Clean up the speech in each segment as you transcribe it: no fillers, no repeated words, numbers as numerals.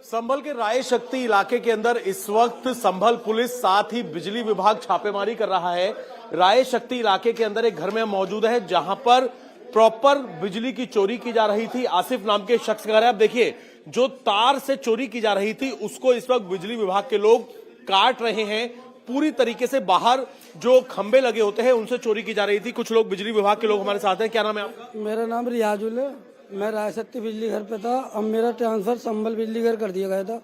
संभल के राय शक्ति इलाके के अंदर इस वक्त संभल पुलिस साथ ही बिजली विभाग छापेमारी कर रहा है। राय शक्ति इलाके के अंदर एक घर में मौजूद है जहां पर प्रॉपर बिजली की चोरी की जा रही थी। आसिफ नाम के शख्स का घर है। आप देखिए, जो तार से चोरी की जा रही थी उसको इस वक्त बिजली विभाग के लोग काट रहे हैं। पूरी तरीके से बाहर जो खंबे लगे होते हैं उनसे चोरी की जा रही थी। कुछ लोग बिजली विभाग के लोग हमारे साथ हैं। क्या नाम है आपका? मेरा नाम रियाजुल है। मैं राय शक्ति बिजली घर पे था। अब मेरा ट्रांसफर संभल बिजली घर कर दिया गया था।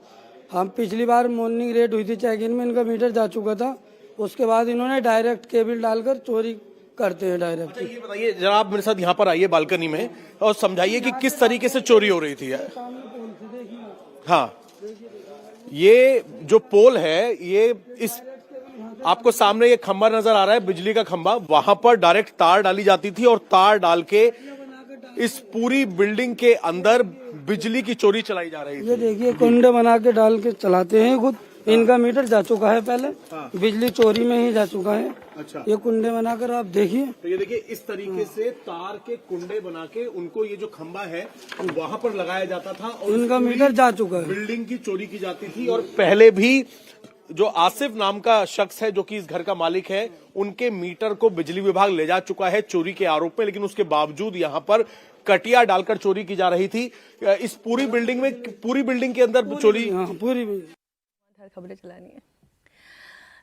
हम पिछली बार मॉर्निंग रेट हुई थी चेक इन में, इनका मीटर जा चुका था। उसके बाद इन्होंने डायरेक्ट केबल डालकर चोरी करते हैं डायरेक्ट। ये बताइए जरा, आप मेरे साथ यहाँ पर आइए बालकनी में और समझाइए कि किस तरीके से चोरी हो रही थी। हाँ, ये जो पोल है, ये इस आपको सामने ये खंबा नजर आ रहा है, बिजली का खंबा। वहां पर डायरेक्ट तार डाली जाती थी और तार डाल के इस पूरी बिल्डिंग के अंदर बिजली की चोरी चलाई जा रही थी। ये देखिए, कुंडे बना के डाल के चलाते हैं खुद। इनका मीटर जा चुका है पहले। हाँ। बिजली चोरी में ही जा चुका है। अच्छा, ये कुंडे बनाकर आप देखिए। तो ये देखिए, इस तरीके से तार के कुंडे बना के उनको ये जो खंबा है वहां पर लगाया जाता था और इनका मीटर जा चुका है। बिल्डिंग की चोरी की जाती थी। और पहले भी जो आसिफ नाम का शख्स है जो कि इस घर का मालिक है, उनके मीटर को बिजली विभाग ले जा चुका है चोरी के आरोप में। लेकिन उसके बावजूद यहाँ पर कटिया डालकर चोरी की जा रही थी। इस पूरी बिल्डिंग में, पूरी बिल्डिंग के अंदर चोरी। पूरी खबरें चलानी है।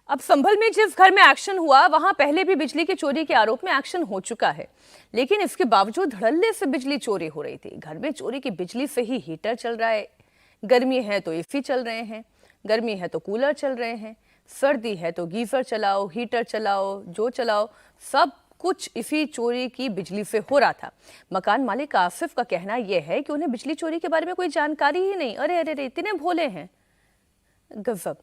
अब संभल में जिस घर में एक्शन हुआ वहां पहले भी बिजली की चोरी के आरोप में एक्शन हो चुका है, लेकिन इसके बावजूद धड़ल्ले से बिजली चोरी हो रही थी। घर में चोरी की बिजली से ही हीटर चल रहा है। गर्मी है तो एसी चल रहे हैं, गर्मी है तो कूलर चल रहे हैं, सर्दी है तो गीजर चलाओ, हीटर चलाओ, जो चलाओ, सब कुछ इसी चोरी की बिजली से हो रहा था। मकान मालिक आसिफ का कहना यह है कि उन्हें बिजली चोरी के बारे में कोई जानकारी ही नहीं। अरे अरे अरे, इतने भोले हैं, गजब।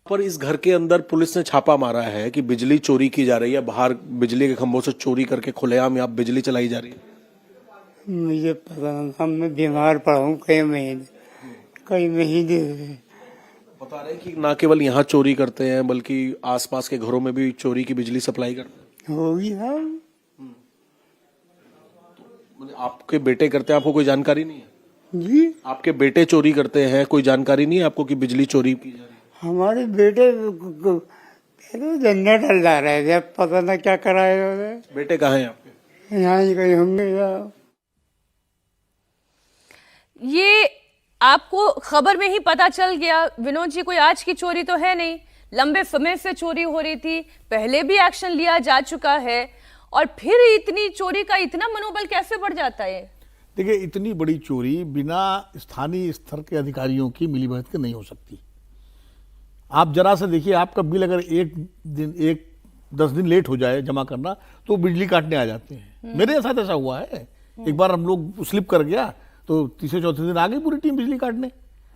पर इस घर के अंदर पुलिस ने छापा मारा है कि बिजली चोरी की जा रही है। बाहर बिजली के खंभों से चोरी करके खुलेआम यहाँ बिजली चलाई जा रही है। मुझे पता नहीं, मैं बीमार पड़ा हूँ कई महीने बता रहे हैं कि ना केवल यहाँ चोरी करते हैं बल्कि आसपास के घरों में भी चोरी की बिजली सप्लाई करते हैं। होगी। हाँ, मतलब आपके बेटे करते हैं, आपको कोई जानकारी नहीं है? जी, आपके बेटे चोरी करते हैं, कोई जानकारी नहीं है आपको कि बिजली चोरी की जा रही है? हमारे बेटे जनरेटर ला रहे थे, पता ना क्या कराए। बेटे कहाँ हैं आपके? यहाँ ही कहीं होंगे। ये आपको खबर में ही पता चल गया विनोद जी, कोई आज की चोरी तो है नहीं। लंबे समय से चोरी हो रही थी, पहले भी एक्शन लिया जा चुका है, और फिर इतनी चोरी का इतना मनोबल कैसे बढ़ जाता है? देखिए, इतनी बड़ी चोरी बिना स्थानीय स्तर के अधिकारियों की मिलीभगत के नहीं हो सकती। आप जरा से देखिए, आपका बिल अगर एक 10 दिन लेट हो जाए जमा करना तो बिजली काटने आ जाते हैं। मेरे साथ ऐसा हुआ है। एक बार हम लोग स्लिप कर गया तो तीसरे चौथे दिन आ गई पूरी टीम बिजली काटने।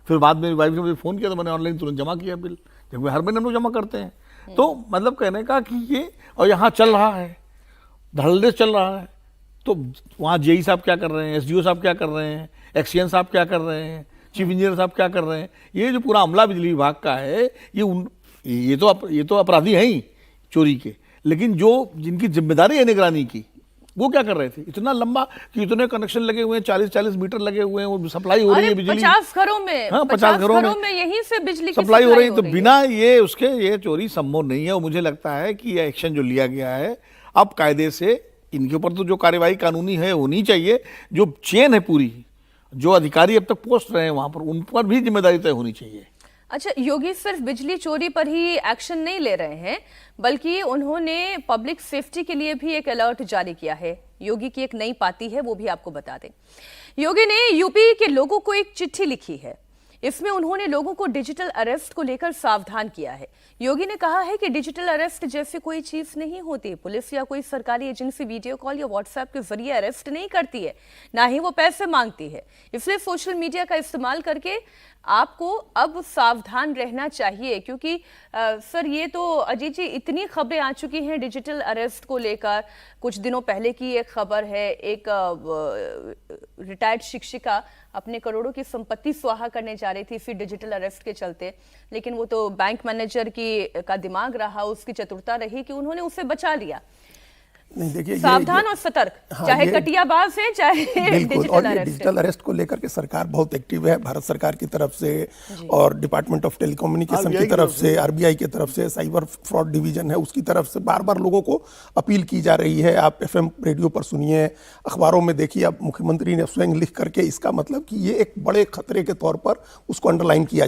फिर बाद में वाइफ ने मुझे फोन किया तो मैंने ऑनलाइन तुरंत जमा किया बिल, जबकि हर महीने हम लोग जमा करते हैं। तो मतलब कहने का कि ये, और यहाँ चल रहा है, धड़ल्ले चल रहा है। तो वहाँ जेई साहब क्या कर रहे हैं, एसडीओ साहब क्या कर रहे हैं, एक्सीएन साहब क्या कर रहे हैं, चीफ इंजीनियर साहब क्या कर रहे हैं, ये जो पूरा अमला बिजली विभाग का है, ये तो अपराधी हैं ही चोरी के। लेकिन जो जिनकी जिम्मेदारी है निगरानी की, वो क्या कर रहे थे? इतना लंबा कि इतने कनेक्शन लगे हुए हैं, 40-40 मीटर लगे हुए हैं, वो सप्लाई हो रही है बिजली 50 घरों में। हाँ, 50 घरों में यहीं से बिजली सप्लाई हो रही है। तो बिना ये चोरी संभव नहीं है। और मुझे लगता है कि यह एक्शन जो लिया गया है, अब कायदे से इनके ऊपर तो जो कार्यवाही कानूनी है होनी चाहिए। जो चेन है पूरी, जो अधिकारी अब तक पोस्ट रहे हैं वहां पर, उन पर भी जिम्मेदारी तय होनी चाहिए। अच्छा, योगी सिर्फ बिजली चोरी पर ही एक्शन नहीं ले रहे हैं, बल्कि उन्होंने पब्लिक सेफ्टी के लिए भी एक अलर्ट जारी किया है। योगी की एक नई पाती है, वो भी आपको बता दें। योगी ने यूपी के लोगों को एक चिट्ठी लिखी है। इसमें उन्होंने लोगों को डिजिटल अरेस्ट को लेकर सावधान किया है। योगी ने कहा है कि डिजिटल अरेस्ट जैसी कोई चीज नहीं होती। पुलिस या कोई सरकारी एजेंसी वीडियो कॉल या व्हाट्सएप के जरिए अरेस्ट नहीं करती है, ना ही वो पैसे मांगती है। इसलिए सोशल मीडिया का इस्तेमाल करके आपको अब सावधान रहना चाहिए, क्योंकि सर, ये तो अजीत जी, इतनी खबरें आ चुकी हैं डिजिटल अरेस्ट को लेकर। कुछ दिनों पहले की एक खबर है, एक रिटायर्ड शिक्षिका अपने करोड़ों की संपत्ति स्वाहा करने जा रही थी इसी डिजिटल अरेस्ट के चलते, लेकिन वो तो बैंक मैनेजर का दिमाग रहा, उसकी चतुरता रही कि उन्होंने उसे बचा लिया। नहीं देखिए सावधान और सतर्क, हाँ, चाहे ये- कटियाबाज है चाहे बिल्कुल। डिजिटल और ये अरेस्ट है। डिजिटल अरेस्ट को लेकर के सरकार बहुत एक्टिव है, भारत सरकार की तरफ से और डिपार्टमेंट ऑफ टेलीकम्युनिकेशन RBI की की तरफ तरफ से, आरबीआई की तरफ से, साइबर फ्रॉड डिवीजन है उसकी तरफ से बार बार लोगों को अपील की जा रही है। आप एफएम रेडियो पर सुनिए, अखबारों में देखिए, अब मुख्यमंत्री ने स्वयं लिख करके इसका मतलब कि ये एक बड़े खतरे के तौर पर उसको अंडरलाइन किया जा